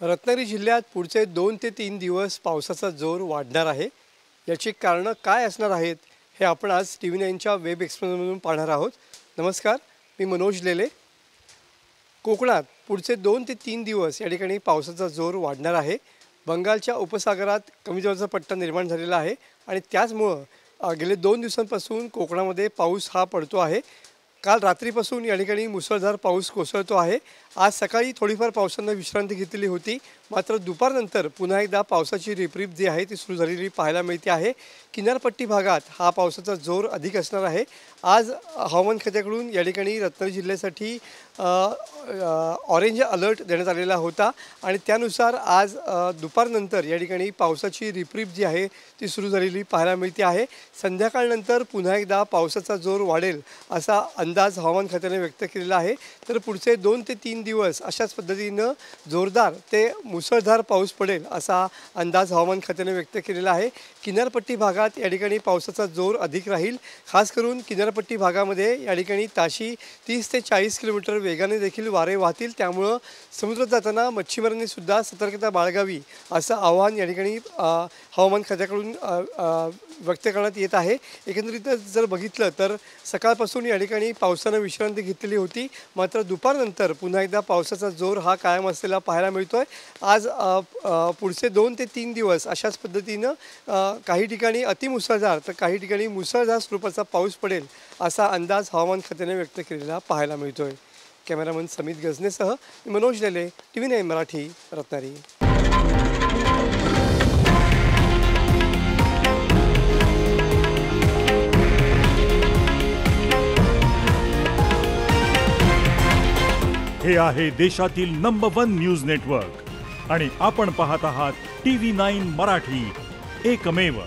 रत्नागिरी जिल्ह्यात पुढचे 2 ते 3 दिवस पावसाचा जोर वाढणार आहे। याची कारणं काय असणार आहेत हे आपण आज TV9च्या वेब एक्सप्रेसमधून पाहणार आहोत। नमस्कार, मी मनोज लेले। कोकणात पुढचे 2 ते 3 दिवस या ठिकाणी पावसाचा जोर वाढणार आहे। बंगालच्या उपसागरात कमी दाबाचा पट्टा निर्माण झालेला आहे आणि त्याचमुळे गेले 2 दिवसांपासून कोकणामध्ये पाऊस हा पडतो आहे। काल रात्रीपासून या ठिकाणी मुसळधार पाऊस कोसळतो आहे। आज सकाळी थोडीफार पावसानं विश्रांती घेतलेली होती, मात्र दुपारनंतर पुन्हा एकदा पावसाची रिपरिप जी आहे ती सुरू झालेली पाहायला मिळते आहे। किनारपट्टी भागात हा पावसाचा जोर अधिक असणार आहे। आज हवामान खात्याकडून या ठिकाणी रत्नागिरी जिल्ह्यासाठी ऑरेंज अलर्ट देण्यात आलेला होता आणि त्यानुसार आज दुपारनंतर या ठिकाणी पावसाची रिपरिप जी आहे ती सुरू झालेली पाहायला मिळते आहे। संध्याकाळनंतर पुन्हा एकदा पावसाचा जोर वाढेल असा अंदाज हवामान खात्याने व्यक्त केलेला आहे। तर पुढचे 2 ते 3 दिवस अशाच पद्धतीनं जोरदार ते मुसळधार पाऊस पडेल असा अंदाज हवामान खात्याने व्यक्त केलेला आहे। किनारपट्टी भागात या ठिकाणी पावसाचा जोर अधिक राहील। खास करून किनारपट्टी भागामध्ये या ठिकाणी ताशी 30 ते 40 किलोमीटर वेगाने देखील वारे वाहतील, त्यामुळे समुद्रात जाताना मच्छीमारांनी सुद्धा सतर्कता बाळगावी असं आवाहन या ठिकाणी हवामान खात्याकडून व्यक्त करण्यात येत आहे। एकंदरीतच जर बघितलं तर सकाळपासून या ठिकाणी पावसानं विश्रांती घेतलेली होती, मात्र दुपारनंतर पुन्हा एकदा पावसाचा जोर हा कायम असलेला पाहायला मिळतोय। आज पुढचे 2 ते 3 दिवस अशाच पद्धतीनं काही ठिकाणी अतिमुसळधार तर काही ठिकाणी मुसळधार स्वरूपाचा पाऊस पडेल असा अंदाज हवामान खात्याने व्यक्त केलेला पाहायला मिळतोय। कॅमेरामन समित गजनेसह मनोज लेले, TV9 मराठी, रत्नागिरी। हे आहे देशातील नंबर 1 न्यूज नेटवर्क आणि आपण पाहत आहात TV9 मराठी, एकमेव।